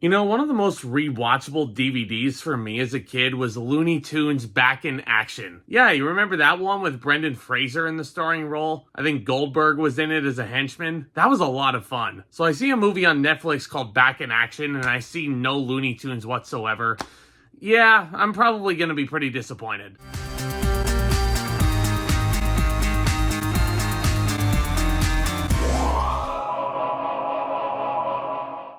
You know, one of the most rewatchable DVDs for me as a kid was Looney Tunes Back in Action. Yeah, you remember that one with Brendan Fraser in the starring role? I think Goldberg was in it as a henchman. That was a lot of fun. So I see a movie on Netflix called Back in Action and I see no Looney Tunes whatsoever. Yeah, I'm probably going to be pretty disappointed.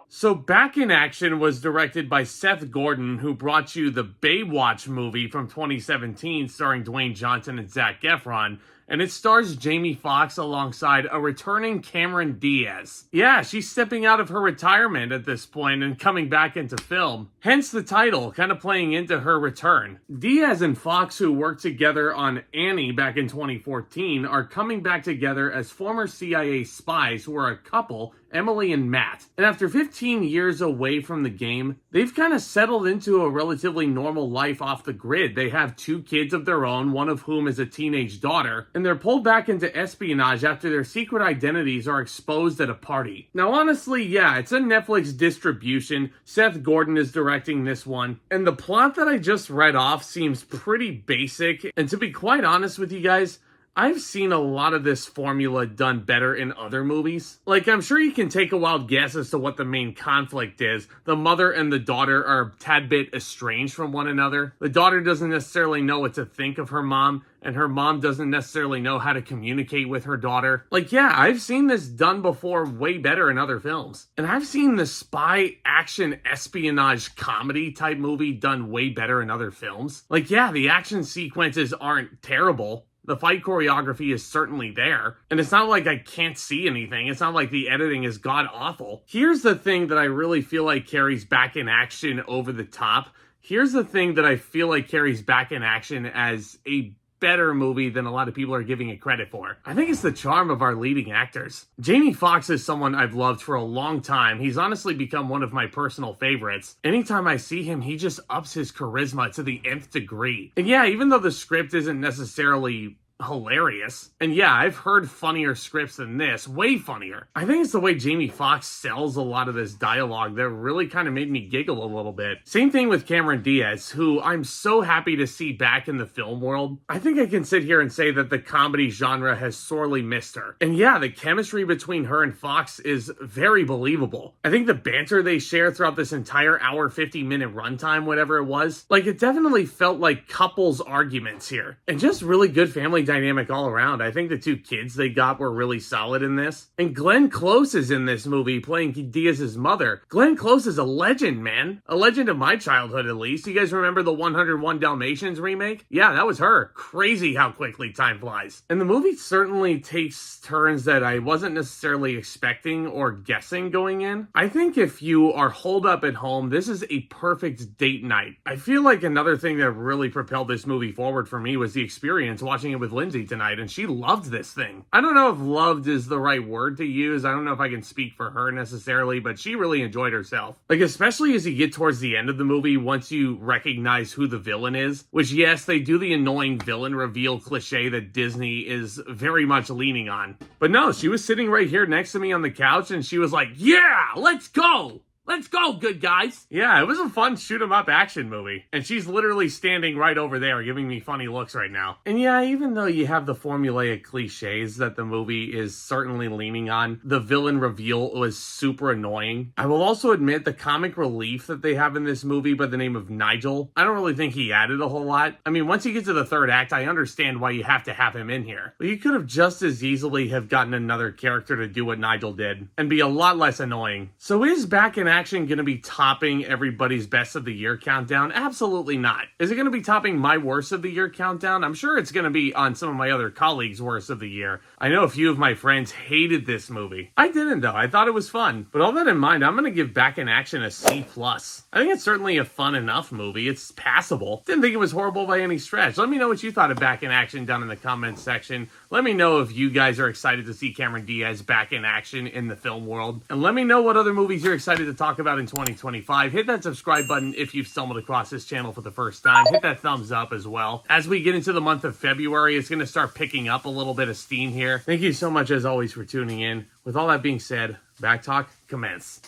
So Back in Action was directed by Seth Gordon, who brought you the Baywatch movie from 2017 starring Dwayne Johnson and Zack Efron, and it stars Jamie Foxx alongside a returning Cameron Diaz. Yeah, she's stepping out of her retirement at this point and coming back into film. Hence the title, kind of playing into her return. Diaz and Foxx, who worked together on Annie back in 2014, are coming back together as former CIA spies who are a couple, Emily and Matt. And after 15 years away from the game, they've kind of settled into a relatively normal life off the grid. They have 2 kids of their own, one of whom is a teenage daughter, and they're pulled back into espionage after their secret identities are exposed at a party. Now honestly, yeah, it's a Netflix distribution. Seth Gordon is directing this one, and the plot that I just read off seems pretty basic, and to be quite honest with you guys, I've seen a lot of this formula done better in other movies. Like, I'm sure you can take a wild guess as to what the main conflict is. The mother and the daughter are a tad bit estranged from one another. The daughter doesn't necessarily know what to think of her mom, and her mom doesn't necessarily know how to communicate with her daughter. Like, yeah, I've seen this done before way better in other films. And I've seen the spy action espionage comedy type movie done way better in other films. Like, yeah, the action sequences aren't terrible. The fight choreography is certainly there, and it's not like I can't see anything. It's not like the editing is god-awful. Here's the thing that I really feel like carries Back in Action over the top. Here's the thing that I feel like carries Back in Action as a better movie than a lot of people are giving it credit for. I think it's the charm of our leading actors. Jamie Foxx is someone I've loved for a long time. He's honestly become one of my personal favorites. Anytime I see him, he just ups his charisma to the nth degree. And yeah, even though the script isn't necessarily hilarious, and yeah, I've heard funnier scripts than this, way funnier. I think it's the way Jamie Foxx sells a lot of this dialogue that really kind of made me giggle a little bit. Same thing with Cameron Diaz, who I'm so happy to see back in the film world. I think I can sit here and say that the comedy genre has sorely missed her. And yeah, the chemistry between her and Foxx is very believable. I think the banter they share throughout this entire hour 50-minute runtime, whatever it was, like, it definitely felt like couples arguments here. And just really good family dynamic all around. I think the 2 kids they got were really solid in this. And Glenn Close is in this movie playing Diaz's mother. Glenn Close is a legend, man. A legend of my childhood, at least. You guys remember the 101 Dalmatians remake? Yeah, that was her. Crazy how quickly time flies. And the movie certainly takes turns that I wasn't necessarily expecting or guessing going in. I think if you are holed up at home, this is a perfect date night. I feel like another thing that really propelled this movie forward for me was the experience watching it with Lindsay tonight, and she loved this thing. I don't know if loved is the right word to use. I don't know if I can speak for her necessarily, but she really enjoyed herself. Like, especially as you get towards the end of the movie, once you recognize who the villain is, which, yes, they do the annoying villain reveal cliche that Disney is very much leaning on. But no, she was sitting right here next to me on the couch, and she was like, yeah, let's go! Let's go, good guys. Yeah, it was a fun shoot-'em-up action movie. And she's literally standing right over there giving me funny looks right now. And yeah, even though you have the formulaic cliches that the movie is certainly leaning on, the villain reveal was super annoying. I will also admit the comic relief that they have in this movie by the name of Nigel, I don't really think he added a whole lot. I mean, once you get to the 3rd act, I understand why you have to have him in here. But you could have just as easily have gotten another character to do what Nigel did and be a lot less annoying. So is Back in Action going to be topping everybody's best of the year countdown? Absolutely not. Is it going to be topping my worst of the year countdown? I'm sure it's going to be on some of my other colleagues' worst of the year. I know a few of my friends hated this movie. I didn't though. I thought it was fun. But all that in mind, I'm going to give Back in Action a C+. I think it's certainly a fun enough movie. It's passable. Didn't think it was horrible by any stretch. Let me know what you thought of Back in Action down in the comments section. Let me know if you guys are excited to see Cameron Diaz back in action in the film world. And let me know what other movies you're excited to talk about in 2025. Hit that subscribe button if you've stumbled across this channel for the first time. Hit that thumbs up as well. As we get into the month of February, it's going to start picking up a little bit of steam here. Thank you so much as always for tuning in. With all that being said, Back Talk commence.